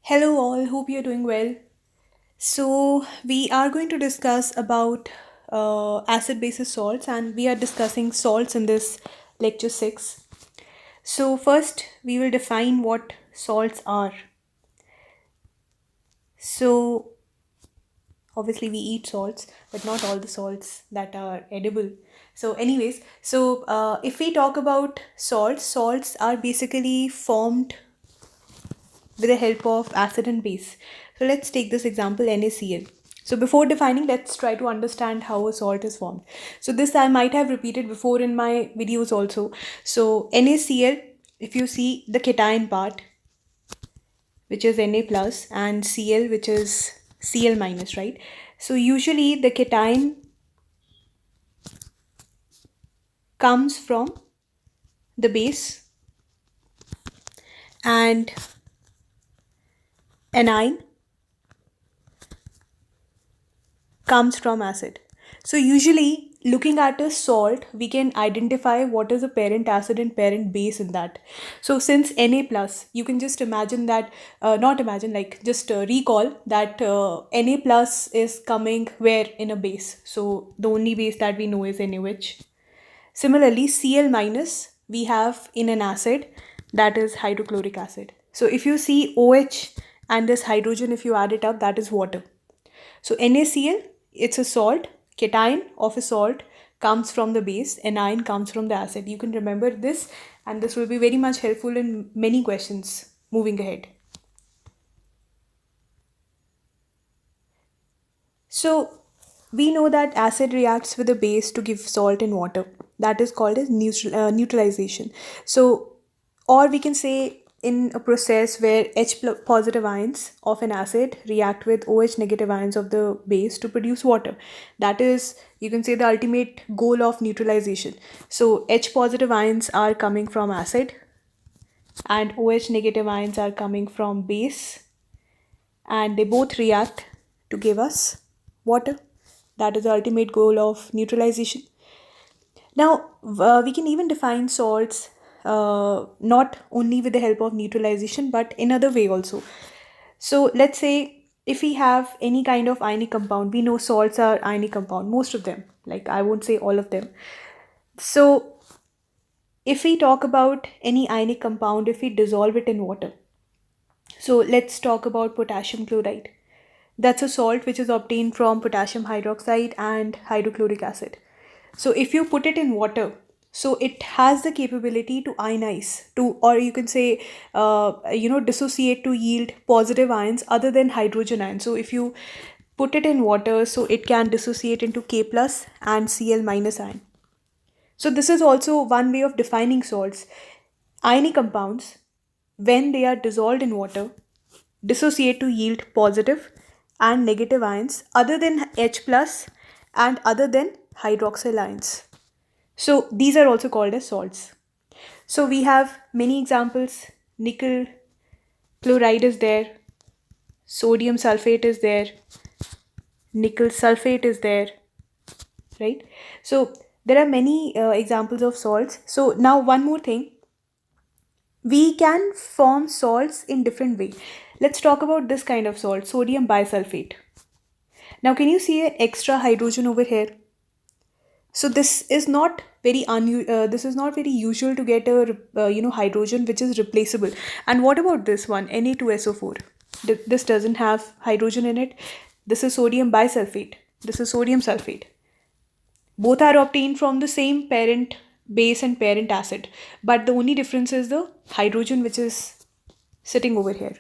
Hello all, hope you're doing well. So we are going to discuss about acid basis salts and we are discussing salts in this lecture 6. So first we will define what salts are. So obviously we eat salts but not all the salts that are edible. If we talk about salts are basically formed with the help of acid and base. So let's take this example NaCl. So before defining, let's try to understand how a salt is formed. So this I might have repeated before in my videos also. So NaCl, if you see the cation part, which is Na plus, and Cl, which is Cl minus, right? So usually the cation comes from the base and anion comes from acid. So usually looking at a salt, we can identify what is a parent acid and parent base in that. So since Na plus, you can just imagine that, not imagine, like just recall that Na plus is coming where in a base. So the only base that we know is NaOH. Similarly, Cl minus we have in an acid, that is hydrochloric acid. So if you see OH and this hydrogen, if you add it up, that is water. So NaCl, it's a salt. Cation of a salt comes from the base, anion comes from the acid. You can remember this, and this will be very much helpful in many questions moving ahead. So we know that acid reacts with the base to give salt and water. That is called as neutralization. So, or we can say in a process where positive ions of an acid react with OH negative ions of the base to produce water. That is, you can say, the ultimate goal of neutralization. So H positive ions are coming from acid and OH negative ions are coming from base, and they both react to give us water. That is the ultimate goal of neutralization. Now, we can even define salts not only with the help of neutralization but in other way also. So, let's say if we have any kind of ionic compound, we know salts are ionic compound, most of them, like I won't say all of them. So, if we talk about any ionic compound, if we dissolve it in water, so let's talk about potassium chloride. That's a salt which is obtained from potassium hydroxide and hydrochloric acid. So if you put it in water, so it has the capability to ionize, to, or you can say, dissociate to yield positive ions other than hydrogen ions. So if you put it in water, so it can dissociate into K plus and Cl minus ion. So this is also one way of defining salts. Ionic compounds, when they are dissolved in water, dissociate to yield positive and negative ions other than H plus and other than hydroxyl ions. So these are also called as salts. So we have many examples. Nickel chloride is there, sodium sulfate is there, nickel sulfate is there, right? So there are many examples of salts. So now one more thing, we can form salts in different way. Let's talk about this kind of salt, sodium bisulfate. Now can you see an extra hydrogen over here? So this is not very usual to get a hydrogen which is replaceable. And what about this one, Na2SO4? This doesn't have hydrogen in it. This is sodium bisulfate. This is sodium sulfate. Both are obtained from the same parent base and parent acid, but the only difference is the hydrogen which is sitting over here.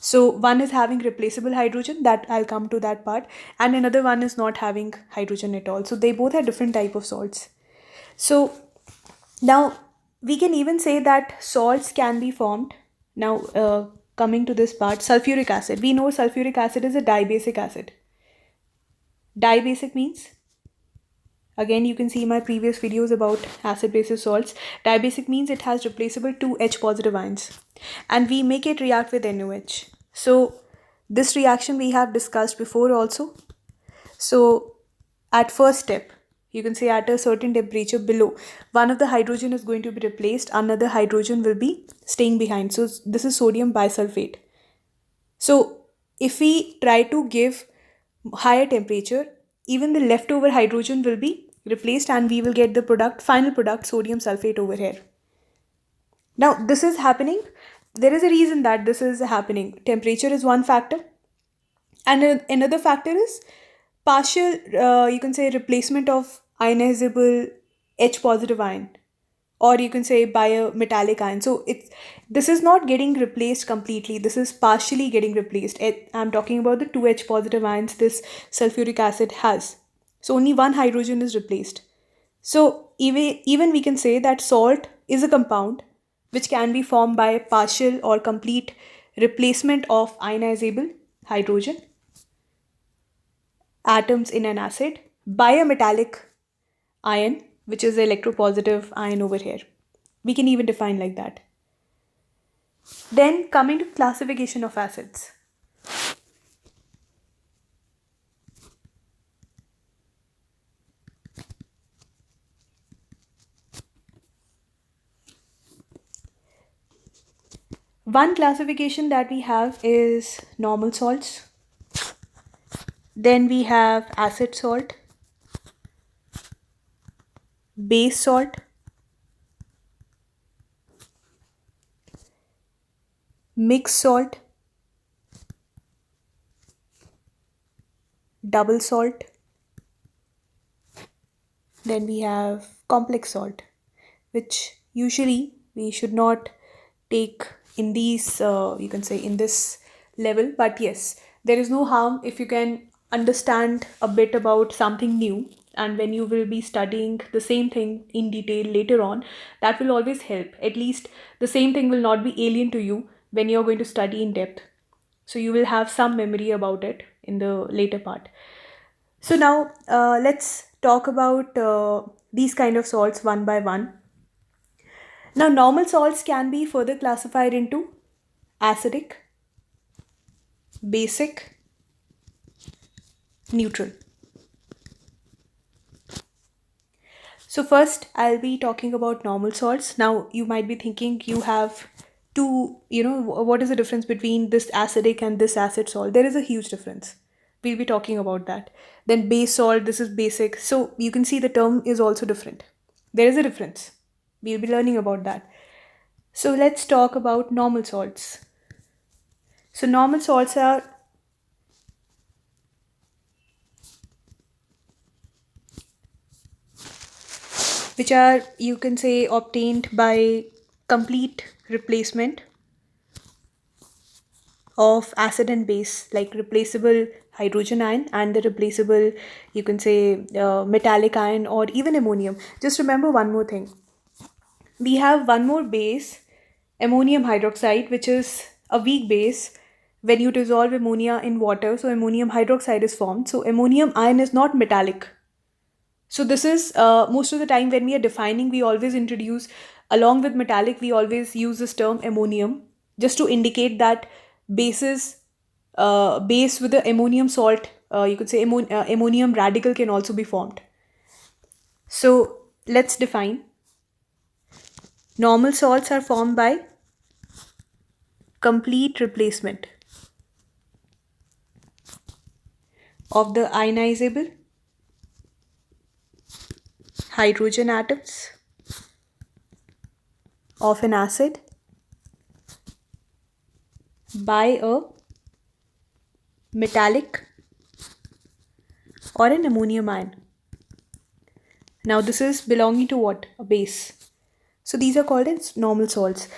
So one is having replaceable hydrogen, that I'll come to that part, and another one is not having hydrogen at all. So they both are different type of salts. So now we can even say that salts can be formed. Now coming to this part, sulfuric acid. We know sulfuric acid is a dibasic acid. Dibasic means, again you can see my previous videos about acid basis salts. Dibasic means it has replaceable 2H positive ions and we make it react with NOH. So this reaction we have discussed before also. So at first step, you can say at a certain temperature below, one of the hydrogen is going to be replaced, another hydrogen will be staying behind. So this is sodium bisulfate. So if we try to give higher temperature, even the leftover hydrogen will be replaced and we will get the final product, sodium sulfate over here. Now this is happening. There is a reason that this is happening. Temperature is one factor, and another factor is partial, you can say, replacement of ionizable H positive ion, or you can say biometallic ion. So it's this is not getting replaced completely. This is partially getting replaced. I'm talking about the two H positive ions this sulfuric acid has. So only one hydrogen is replaced. So even we can say that salt is a compound which can be formed by partial or complete replacement of ionizable hydrogen atoms in an acid by a metallic ion, which is the electropositive ion over here. We can even define like that. Then coming to classification of acids. One classification that we have is normal salts. Then we have acid salt, base salt, mixed salt, double salt. Then we have complex salt, which usually we should not take in these, you can say, in this level. But yes, there is no harm if you can understand a bit about something new. And when you will be studying the same thing in detail later on, that will always help. At least the same thing will not be alien to you when you're going to study in depth. So you will have some memory about it in the later part. So now let's talk about these kind of salts one by one. Now normal salts can be further classified into acidic, basic, neutral. So first I'll be talking about normal salts. Now you might be thinking you have two, what is the difference between this acidic and this acid salt? There is a huge difference. We'll be talking about that. Then base salt, this is basic. So you can see the term is also different. There is a difference. We'll be learning about that. So let's talk about normal salts. So normal salts are which are, you can say, obtained by complete replacement of acid and base, like replaceable hydrogen ion and the replaceable, you can say, metallic ion or even ammonium. Just remember one more thing. We have one more base, ammonium hydroxide, which is a weak base. When you dissolve ammonia in water, so ammonium hydroxide is formed. So ammonium ion is not metallic. So this is most of the time when we are defining, we always introduce, along with metallic, we always use this term ammonium just to indicate that bases, base with the ammonium salt, you could say ammonium radical can also be formed. So let's define. Normal salts are formed by complete replacement of the ionizable hydrogen atoms of an acid by a metallic or an ammonium ion. Now this is belonging to what? A base. So these are called as normal salts.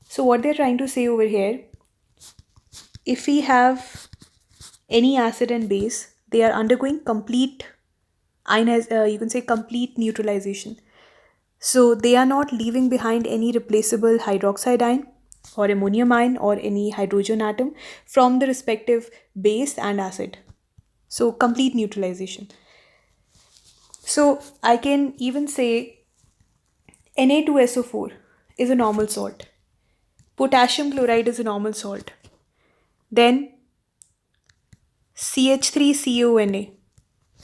So what they're trying to say over here, if we have any acid and base, they are undergoing complete you can say complete neutralization. So they are not leaving behind any replaceable hydroxide ion or ammonium ion or any hydrogen atom from the respective base and acid. So complete neutralization. So I can even say Na2SO4 is a normal salt. Potassium chloride is a normal salt. Then CH3CONA.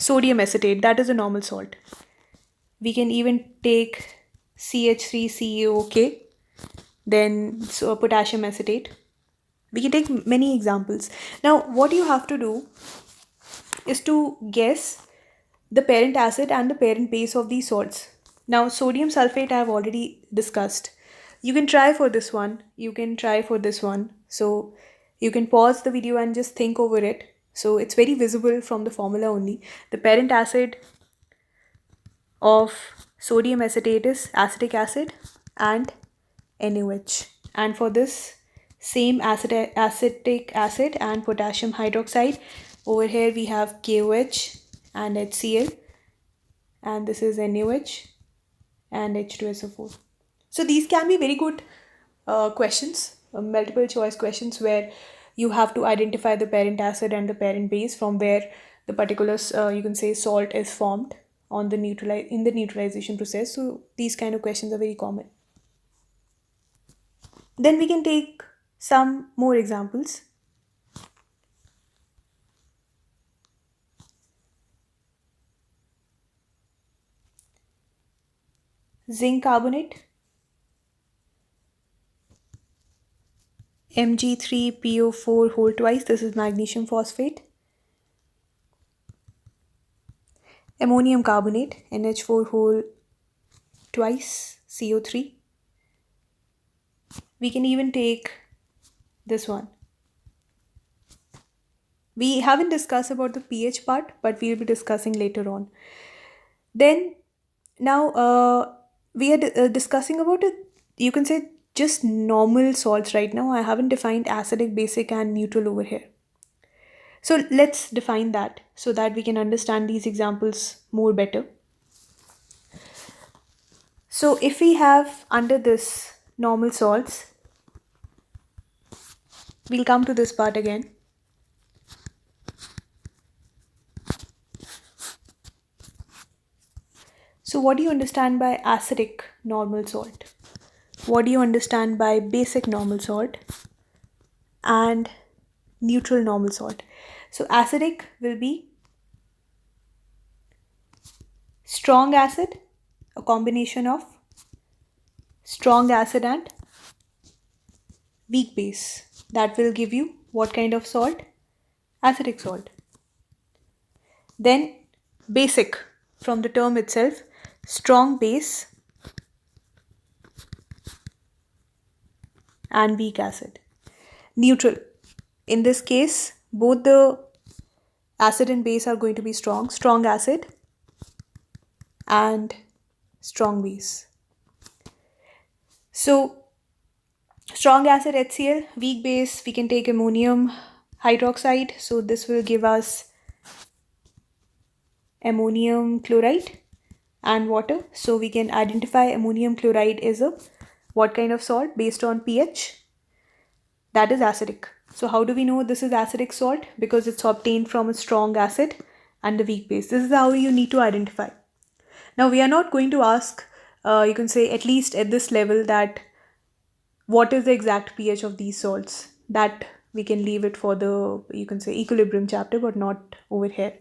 sodium acetate, that is a normal salt. We can even take CH3CaOK, then so potassium acetate. We can take many examples. Now, what you have to do is to guess the parent acid and the parent base of these salts. Now, sodium sulfate I have already discussed. You can try for this one, you can try for this one. So, you can pause the video and just think over it. So, it's very visible from the formula only. The parent acid of sodium acetate is acetic acid and NaOH. And for this same acetic acid and potassium hydroxide, over here we have KOH and HCl, and this is NaOH and H2SO4. So these can be very good questions, multiple choice questions, where you have to identify the parent acid and the parent base from where the particular you can say salt is formed on the in the neutralization process. So these kind of questions are very common. Then we can take some more examples. Zinc carbonate, Mg3PO4 whole twice, this is magnesium phosphate. Ammonium carbonate, NH4 whole twice, CO3. We can even take this one. We haven't discussed about the pH part, but we'll be discussing later on. Then now we are discussing about it, you can say just normal salts right now. I haven't defined acidic, basic and neutral over here. So let's define that so that we can understand these examples more better. So if we have under this normal salts, we'll come to this part again. So what do you understand by acidic normal salt? What do you understand by basic normal salt and neutral normal salt? So acidic will be strong acid, a combination of strong acid and weak base. That will give you what kind of salt? Acidic salt. Then basic, from the term itself, strong base and weak acid. Neutral, in this case both the acid and base are going to be strong acid and strong base. So strong acid HCl, weak base we can take ammonium hydroxide, so this will give us ammonium chloride and water. So we can identify ammonium chloride is a what kind of salt based on pH? That is acidic. So how do we know this is acidic salt? Because it's obtained from a strong acid and the weak base. This is how you need to identify. Now we are not going to ask, you can say at least at this level, that what is the exact pH of these salts. That we can leave it for the, you can say, equilibrium chapter, but not over here.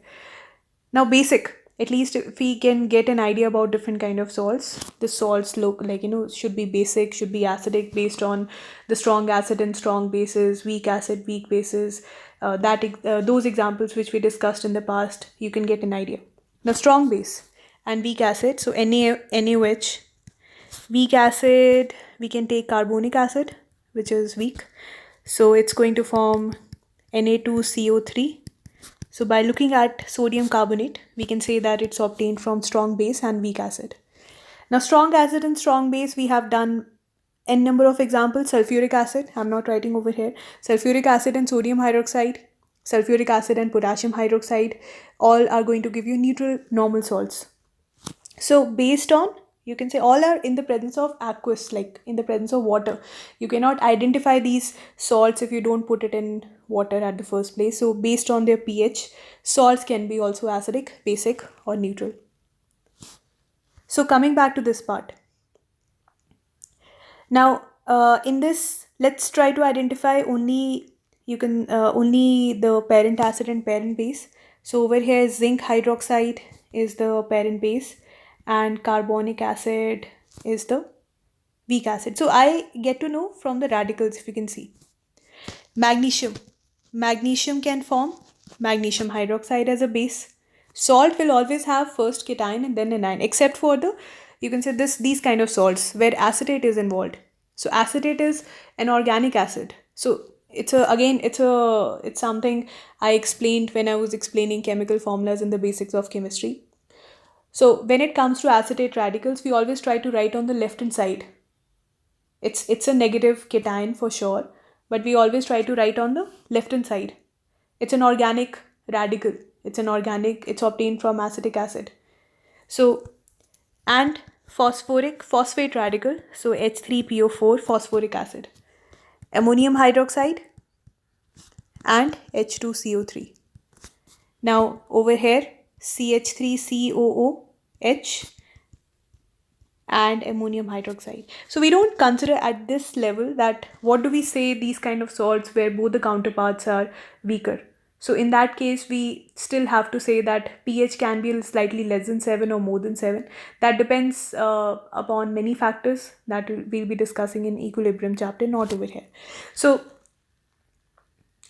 Now basic, at least if we can get an idea about different kind of salts, the salts look like, should be basic, should be acidic based on the strong acid and strong bases, weak acid, weak bases, those examples which we discussed in the past, you can get an idea. Now strong base and weak acid, so NaOH, weak acid, we can take carbonic acid, which is weak, so it's going to form Na2CO3. So by looking at sodium carbonate, we can say that it's obtained from strong base and weak acid. Now strong acid and strong base, we have done n number of examples. Sulfuric acid, I'm not writing over here. Sulfuric acid and sodium hydroxide, sulfuric acid and potassium hydroxide, all are going to give you neutral normal salts. So based on, you can say all are in the presence of aqueous, like in the presence of water. You cannot identify these salts if you don't put it in water at the first place. So based on their pH, salts can be also acidic, basic or neutral. So coming back to this part. Now in this, let's try to identify only the parent acid and parent base. So over here, zinc hydroxide is the parent base, and carbonic acid is the weak acid. So I get to know from the radicals, if you can see. Magnesium. Magnesium can form magnesium hydroxide as a base. Salt will always have first cation and then anion, except for the, you can say this, these kind of salts where acetate is involved. So acetate is an organic acid. So it's a, again, it's something I explained when I was explaining chemical formulas in the basics of chemistry. So when it comes to acetate radicals, we always try to write on the left hand side. It's a negative cation for sure, but we always try to write on the left hand side. It's an organic radical. It's obtained from acetic acid. So, and phosphate radical, so H3PO4 phosphoric acid. Ammonium hydroxide and H2CO3. Now over here, CH3COOH and ammonium hydroxide. So we don't consider at this level that what do we say these kind of salts where both the counterparts are weaker. So in that case, we still have to say that pH can be slightly less than 7 or more than 7. That depends upon many factors that we'll be discussing in equilibrium chapter, not over here. So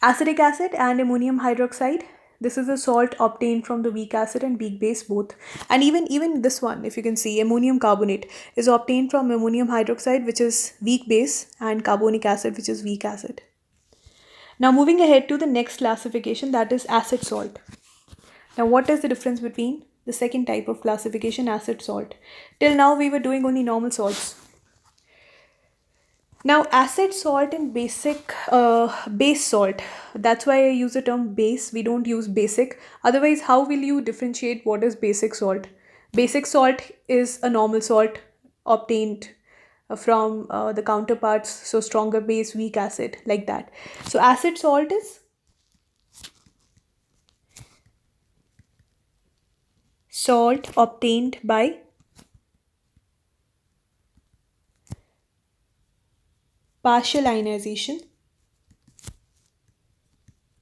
acetic acid and ammonium hydroxide. This is a salt obtained from the weak acid and weak base both. And even this one, if you can see, ammonium carbonate is obtained from ammonium hydroxide, which is weak base, and carbonic acid, which is weak acid. Now moving ahead to the next classification, that is acid salt. Now what is the difference between the second type of classification, acid salt? Till now we were doing only normal salts. Now, acid salt and base salt. That's why I use the term base. We don't use basic. Otherwise, how will you differentiate what is basic salt? Basic salt is a normal salt obtained from the counterparts. So, stronger base, weak acid, like that. So, acid salt is salt obtained by partial ionization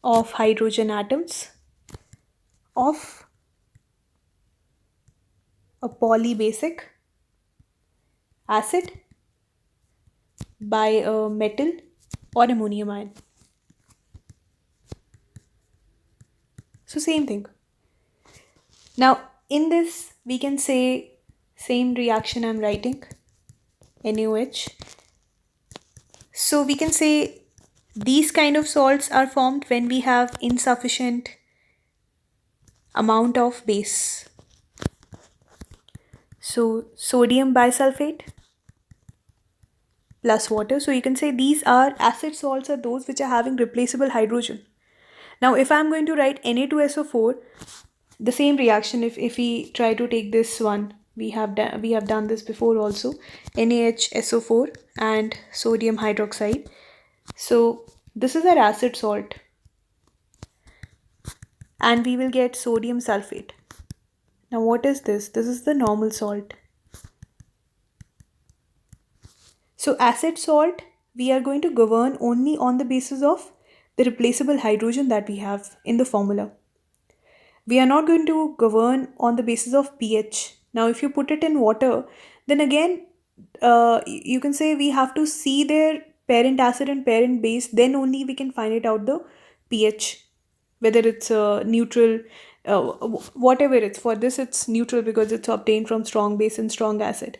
of hydrogen atoms of a polybasic acid by a metal or ammonium ion. So same thing. Now in this we can say same reaction I'm writing, NaOH. So we can say these kind of salts are formed when we have insufficient amount of base. So sodium bisulfate plus water. So you can say these are acid salts are those which are having replaceable hydrogen. Now if I'm going to write Na2SO4, the same reaction, if we try to take this one, we have done this before also, NaHSO4 and sodium hydroxide. So this is our acid salt and we will get sodium sulfate. Now what is this? This is the normal salt. So acid salt we are going to govern only on the basis of the replaceable hydrogen that we have in the formula. We are not going to govern on the basis of pH. Now if you put it in water, then again you can say we have to see their parent acid and parent base, then only we can find it out the pH, whether it's neutral, whatever it's. For this it's neutral because it's obtained from strong base and strong acid.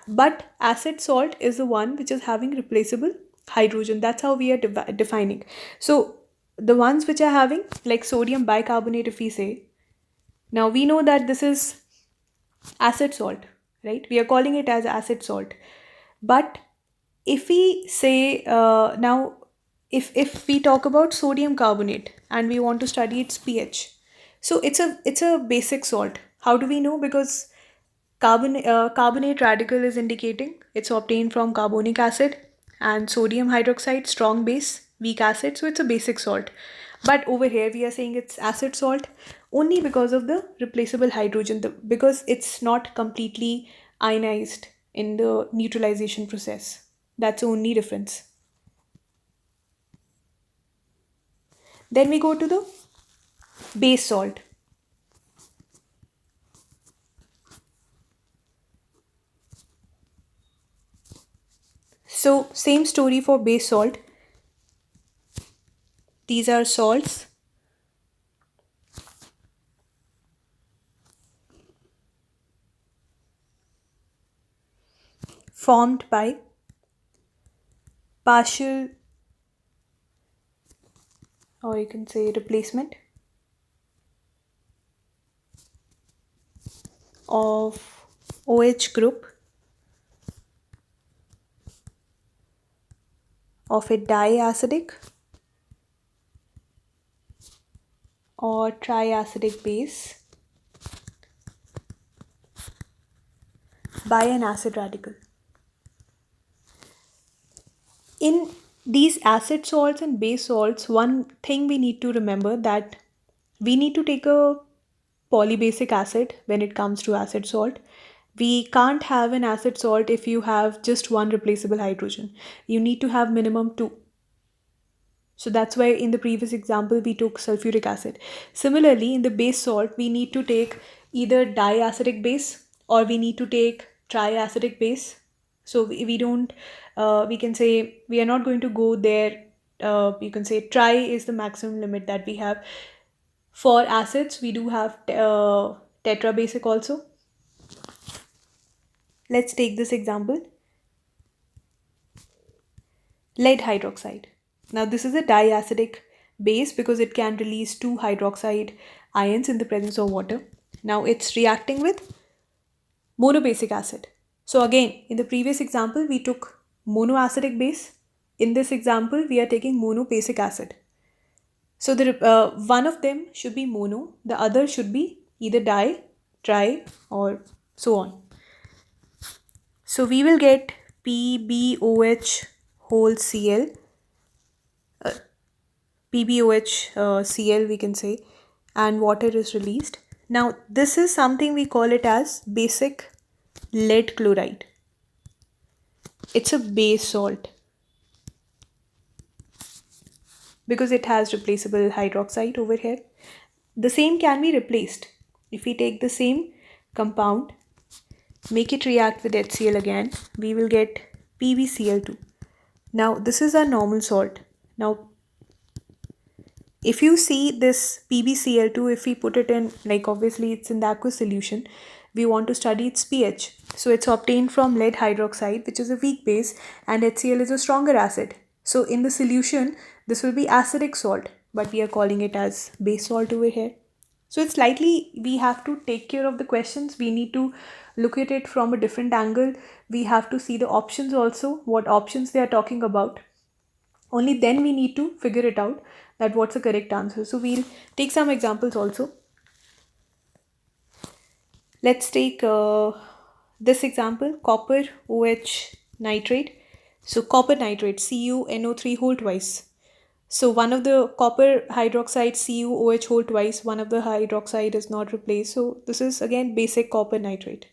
But acid salt is the one which is having replaceable hydrogen. That's how we are defining. So the ones which are having, like sodium bicarbonate, if we say, now we know that this is acid salt, right? We are calling it as acid salt. But if we say now if we talk about sodium carbonate and we want to study its pH, so it's a basic salt. How do we know? Because carbonate radical is indicating it's obtained from carbonic acid, and sodium hydroxide strong base, weak acid, so it's a basic salt. But over here we are saying it's acid salt only because of the replaceable hydrogen, because it's not completely ionized in the neutralization process. That's the only difference. Then we go to the Base salt. So same story for base salt. These are salts formed by partial, or you can say replacement, of OH group of a diacidic or triacidic base by an acid radical. In these acid salts and base salts, one thing we need to remember that we need to take a polybasic acid when it comes to acid salt. We can't have an acid salt if you have just one replaceable hydrogen. You need to have minimum two. So that's why in the previous example we took sulfuric acid. Similarly, in the base salt, we need to take either diacidic base or we need to take triacidic base. So we don't, we can say we are not going to go there. You can say tri is the maximum limit that we have. For acids, we do have tetrabasic also. Let's take this example, lead hydroxide. Now, this is a diacidic base because it can release two hydroxide ions in the presence of water. Now, it's reacting with monobasic acid. So, again, in the previous example, we took monoacidic base. In this example, we are taking monobasic acid. So, one of them should be mono, the other should be either di, tri, or so on. So, we will get PbOH whole Cl, PbOH Cl we can say, and water is released. Now this is something we call it as basic lead chloride. It's a base salt because it has replaceable hydroxide over here. The same can be replaced. If we take the same compound, make it react with HCl again, we will get PbCl2. Now this is our normal salt. Now if you see this PbCl2, if we put it in, like obviously it's in the aqueous solution, we want to study its pH. So it's obtained from lead hydroxide, which is a weak base, and HCl is a stronger acid. So in the solution, this will be acidic salt, but we are calling it as base salt over here. So it's slightly, we have to take care of the questions. We need to look at it from a different angle. We have to see the options also, what options they are talking about. Only then we need to figure it out that what's the correct answer. So we'll take some examples also. Let's take this example, copper OH nitrate. So copper nitrate, CuNO3 whole twice. So one of the copper hydroxide, CuOH whole twice, one of the hydroxide is not replaced. So this is again basic copper nitrate.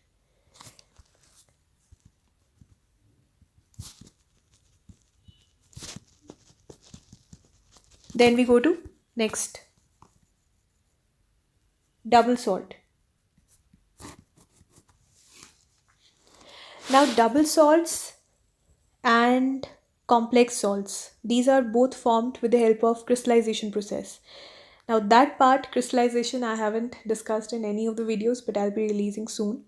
Then we go to next, double salt. Now double salts and complex salts, these are both formed with the help of crystallization process. Now that part, crystallization, I haven't discussed in any of the videos, but I'll be releasing soon.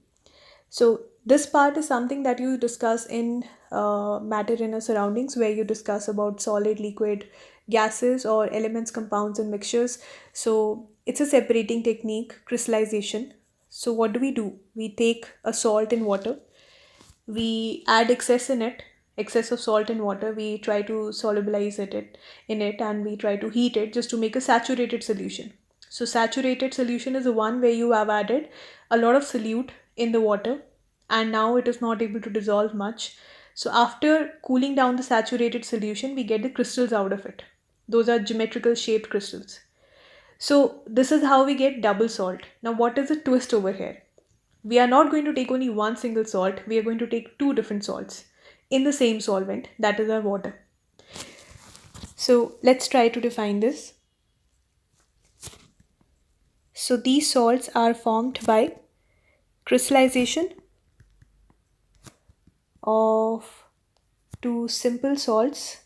So this part is something that you discuss in matter inner surroundings, where you discuss about solid, liquid, gases, or elements, compounds, and mixtures. So it's a separating technique, crystallization. So what do? We take a salt in water, we add excess of salt in water, we try to solubilize it in it, and we try to heat it just to make a saturated solution. So saturated solution is the one where you have added a lot of solute in the water, and now it is not able to dissolve much. So after cooling down the saturated solution, we get the crystals out of it. Those are geometrical shaped crystals. So this is how we get double salt. Now what is the twist over here? We are not going to take only one single salt, we are going to take two different salts in the same solvent, that is our water. So let's try to define this. So these salts are formed by crystallization of two simple salts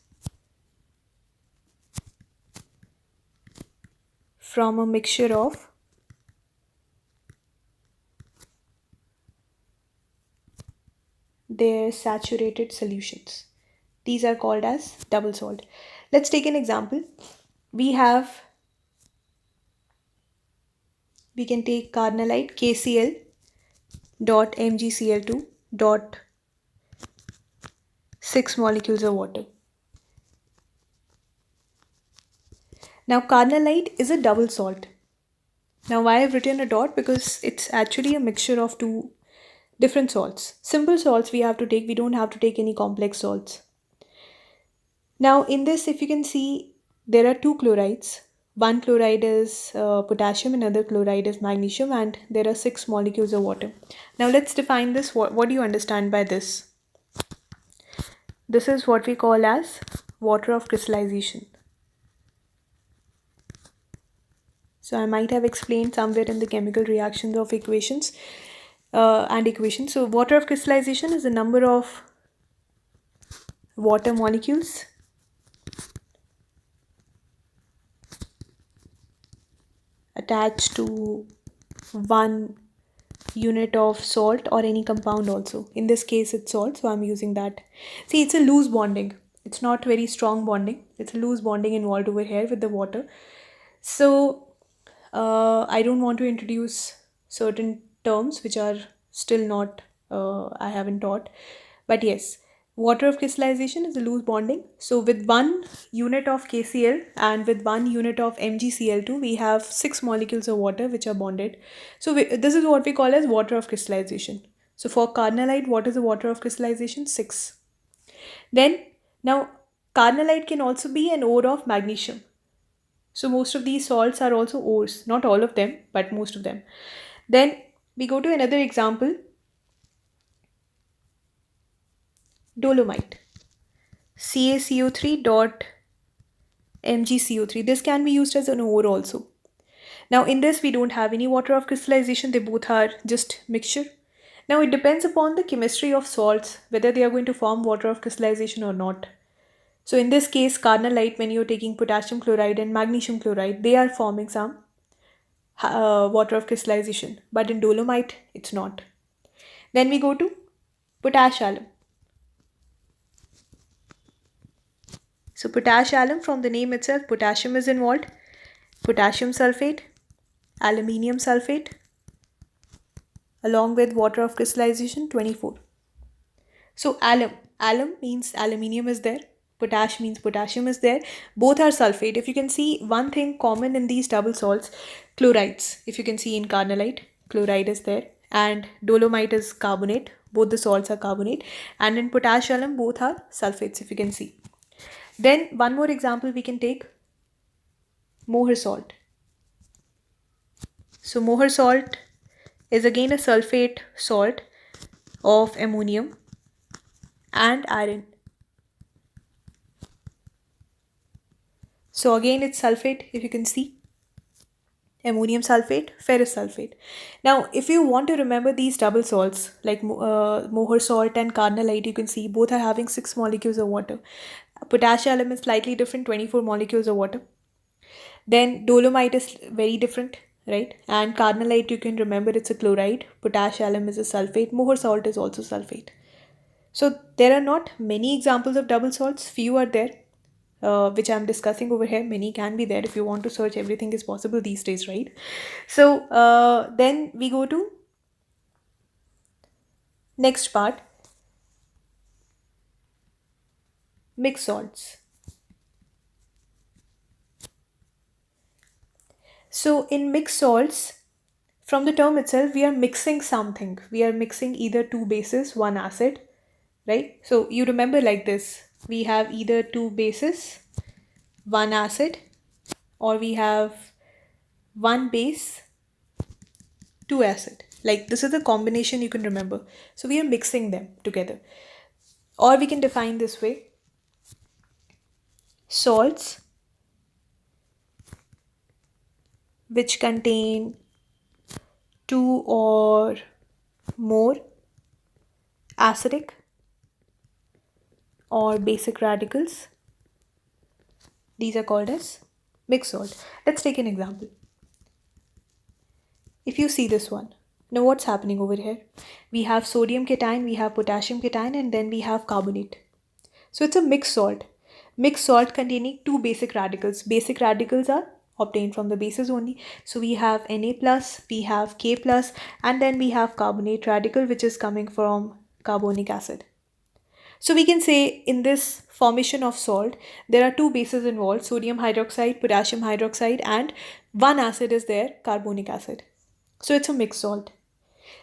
from a mixture of their saturated solutions. These are called as double salt. Let's take an example. We have, we can take carnallite KCl dot MgCl2 dot 6 molecules of water. Now carnallite is a double salt. Now why I've written a dot? Because it's actually a mixture of two different salts. Simple salts we have to take, we don't have to take any complex salts. Now in this, if you can see, there are two chlorides. One chloride is potassium, another chloride is magnesium, and there are 6 molecules of water. Now let's define this. What do you understand by this? This is what we call as water of crystallization. So I might have explained somewhere in the chemical reactions of equations and equations. So water of crystallization is the number of water molecules attached to one unit of salt or any compound also. In this case it's salt, so I'm using that. See, it's a loose bonding. It's not very strong bonding. It's a loose bonding involved over here with the water. So I don't want to introduce certain terms which are still not, I haven't taught. But yes, water of crystallization is a loose bonding. So with one unit of KCl and with one unit of MgCl2, we have 6 molecules of water which are bonded. So this is what we call as water of crystallization. So for carnallite, what is the water of crystallization? 6. Then, now carnallite can also be an ore of magnesium. So most of these salts are also ores, not all of them, but most of them. Then we go to another example, dolomite, CaCO3 dot MgCO3. This can be used as an ore also. Now in this we don't have any water of crystallization, they both are just mixture. Now it depends upon the chemistry of salts whether they are going to form water of crystallization or not. So in this case, carnallite, when you're taking potassium chloride and magnesium chloride, they are forming some water of crystallization, but in dolomite it's not. Then we go to potash alum. So potash alum, from the name itself, potassium is involved. Potassium sulfate, aluminium sulfate, along with water of crystallization 24. So alum means aluminium is there, potash means potassium is there, both are sulfate. If you can see one thing common in these double salts, chlorides. If you can see in carnallite, chloride is there, and dolomite is carbonate, both the salts are carbonate, and in potash alum both are sulfates, if you can see. Then one more example we can take, moher salt. So moher salt is again a sulfate salt of ammonium and iron. So again it's sulfate, if you can see, ammonium sulfate, ferrous sulfate. Now if you want to remember these double salts like moher salt and carnallite, you can see both are having 6 molecules of water. Potash alum is slightly different, 24 molecules of water. Then dolomite is very different, right? And carnallite, you can remember it's a chloride, potash alum is a sulfate, moher salt is also sulfate. So there are not many examples of double salts, few are there, which I'm discussing over here. Many can be there. If you want to search, everything is possible these days, right? So then we go to next part, mixed salts. So in mixed salts, from the term itself, we are mixing something. We are mixing either two bases, one acid, right? So you remember like this, we have either two bases, one acid, or we have one base, two acid. Like this is the combination you can remember. So we are mixing them together. Or we can define this way, salts which contain two or more acidic or basic radicals, these are called as mixed salt. Let's take an example. If you see this one, now what's happening over here? We have sodium cation, we have potassium cation, and then we have carbonate. So it's a mixed salt. Mixed salt containing two basic radicals. Basic radicals are obtained from the bases only. So we have Na plus, we have K plus, and then we have carbonate radical, which is coming from carbonic acid. So we can say in this formation of salt, there are two bases involved, sodium hydroxide, potassium hydroxide, and one acid is there, carbonic acid. So it's a mixed salt.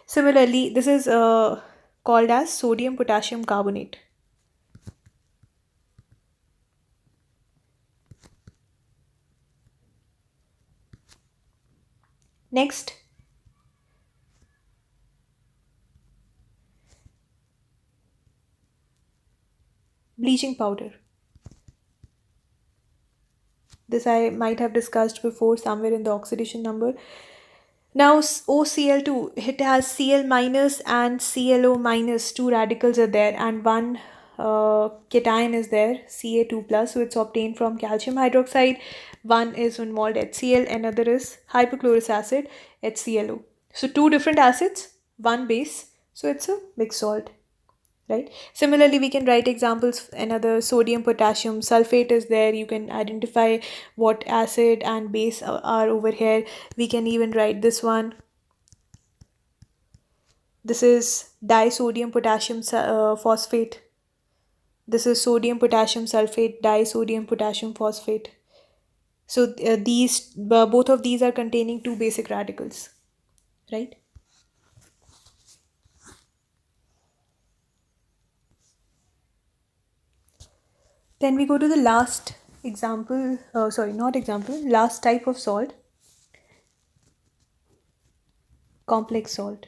Similarly, this is called as sodium potassium carbonate. Next, bleaching powder. This I might have discussed before somewhere in the oxidation number. Now OCl2, it has Cl minus and ClO minus, two radicals are there, and one cation is there, Ca2 plus, so it's obtained from calcium hydroxide. One is involved HCl, another is hypochlorous acid, HClO. So two different acids, one base, so it's a mixed salt, right? Similarly, we can write examples. Another sodium potassium sulfate is there. You can identify what acid and base are over here. We can even write this one. This is disodium potassium phosphate. This is sodium potassium sulfate, disodium potassium phosphate. So these both of these are containing two basic radicals, right? Then we go to the last example, sorry, not example, last type of salt, complex salt.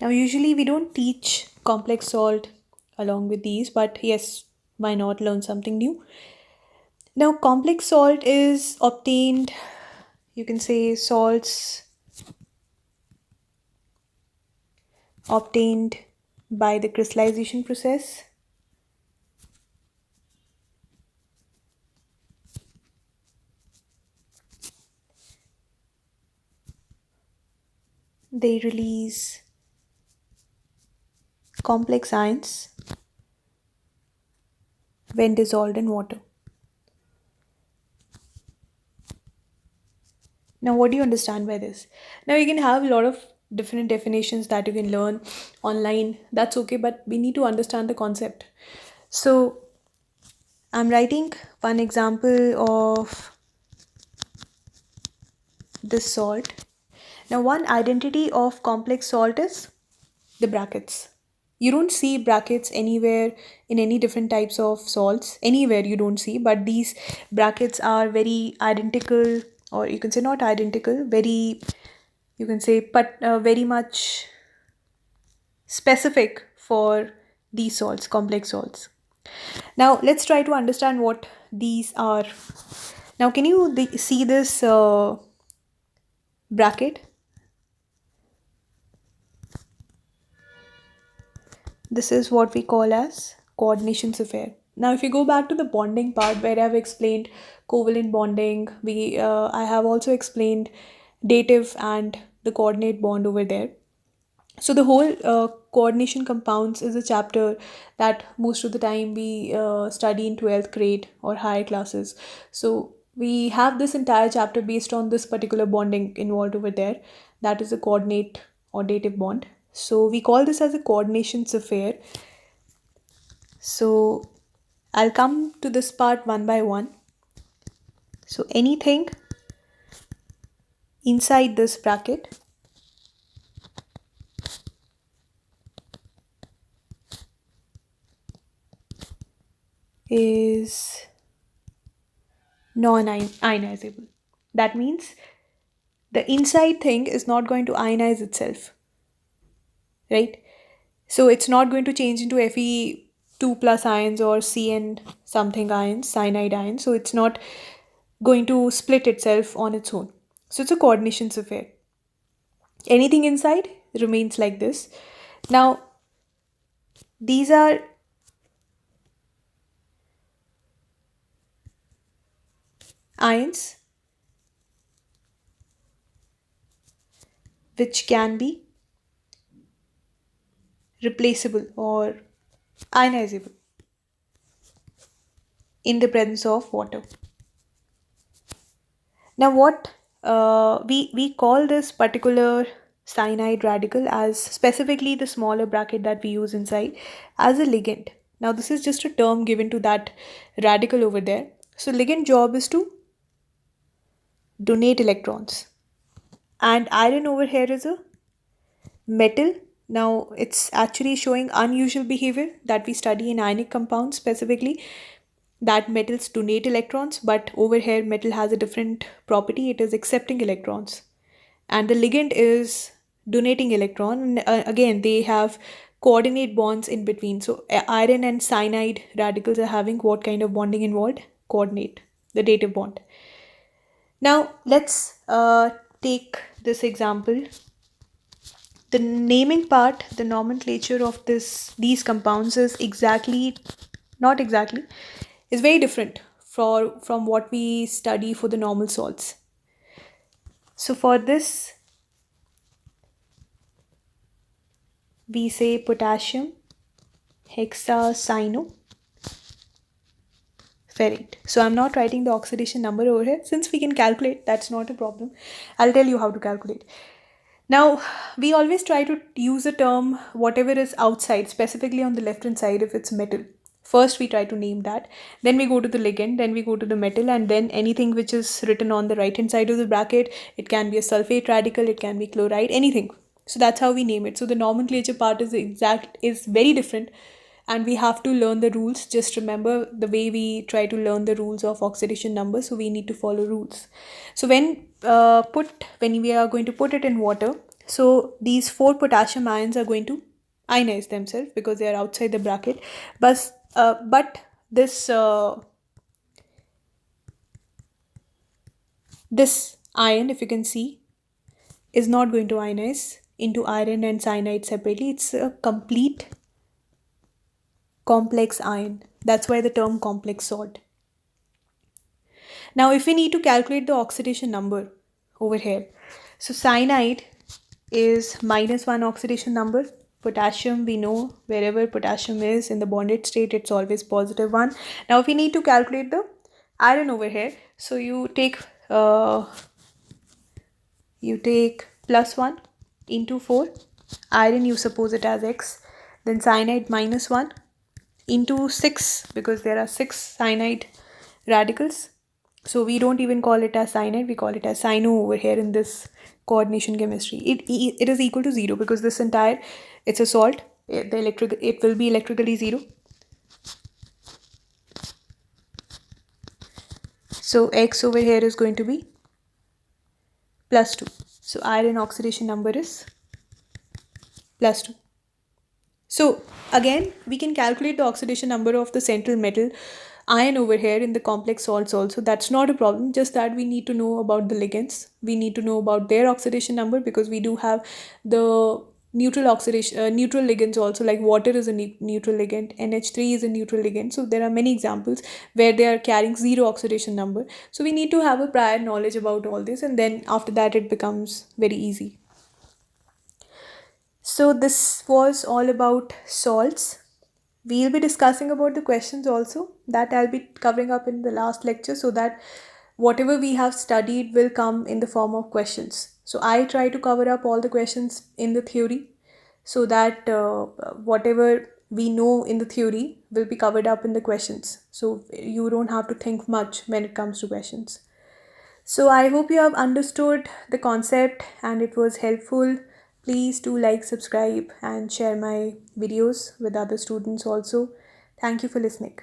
Now, usually we don't teach complex salt along with these, but yes, why not learn something new? Now, complex salt is obtained, you can say, salts obtained by the crystallization process. They release complex ions when dissolved in water. Now, what do you understand by this? Now, you can have a lot of different definitions that you can learn online. That's okay, but we need to understand the concept. So, I'm writing one example of this salt. Now, one identity of complex salt is the brackets. You don't see brackets anywhere in any different types of salts. Anywhere you don't see, but these brackets are very identical, or you can say not identical, very, you can say, but very much specific for these salts, complex salts. Now, let's try to understand what these are. Now, can you see this bracket? This is what we call as coordinations affair. Now, if you go back to the bonding part where I've explained covalent bonding, I have also explained dative and the coordinate bond over there. So the whole coordination compounds is a chapter that most of the time we study in 12th grade or higher classes. So we have this entire chapter based on this particular bonding involved over there. That is a coordinate or dative bond. So we call this as a coordinations affair. So I'll come to this part one by one. So anything inside this bracket is non-ionizable. That means the inside thing is not going to ionize itself, right? So it's not going to change into Fe2 plus ions or Cn something ions, cyanide ions. So it's not going to split itself on its own. So it's a coordinations affair. Anything inside remains like this. Now, these are ions which can be replaceable or ionizable in the presence of water. Now, what we call this particular cyanide radical as, specifically the smaller bracket that we use inside, as a ligand. Now, this is just a term given to that radical over there. So, ligand job is to donate electrons, and iron over here is a metal. Now, it's actually showing unusual behavior that we study in ionic compounds, specifically that metals donate electrons, but over here metal has a different property. It is accepting electrons, and the ligand is donating electron. And, again, they have coordinate bonds in between. So iron and cyanide radicals are having what kind of bonding involved? Coordinate, the dative bond. Now let's take this example. The naming part, the nomenclature of these compounds is exactly, not exactly, is very different from what we study for the normal salts. So for this, we say potassium hexacyanoferrate. So I'm not writing the oxidation number over here. Since we can calculate, that's not a problem. I'll tell you how to calculate. Now, we always try to use a term, whatever is outside, specifically on the left hand side if it's metal. First, we try to name that. Then we go to the ligand, then we go to the metal, and then anything which is written on the right hand side of the bracket. It can be a sulfate radical, it can be chloride, anything. So that's how we name it. So the nomenclature part is very different, and we have to learn the rules. Just remember the way we try to learn the rules of oxidation number, so we need to follow rules. So when we are going to put it in water, so these four potassium ions are going to ionize themselves because they are outside the bracket. But this ion, if you can see, is not going to ionize into iron and cyanide separately. It's a complete complex ion. That's why the term complex salt. Now, if we need to calculate the oxidation number over here, so cyanide is -1 oxidation number. Potassium, we know wherever potassium is in the bonded state, it's always +1. Now, if we need to calculate the iron over here, so you take +1 into 4. Iron, you suppose it as X. Then cyanide -1 into 6, because there are 6 cyanide radicals. So we don't even call it as cyanide, we call it as cyano over here in this coordination chemistry. It is equal to 0 because this entire, it's a salt. It will be electrically 0. So X over here is going to be +2. So iron oxidation number is +2. So again, we can calculate the oxidation number of the central metal iron over here in the complex salts also. That's not a problem, just that we need to know about the ligands. We need to know about their oxidation number, because we do have the neutral ligands also, like water is a neutral ligand, NH3 is a neutral ligand. So there are many examples where they are carrying 0 oxidation number. So we need to have a prior knowledge about all this, and then after that it becomes very easy. So this was all about salts. We'll be discussing about the questions also, that I'll be covering up in the last lecture, so that whatever we have studied will come in the form of questions. So I try to cover up all the questions in the theory, so that whatever we know in the theory will be covered up in the questions. So you don't have to think much when it comes to questions. So I hope you have understood the concept and it was helpful. Please do like, subscribe, and share my videos with other students also. Thank you for listening.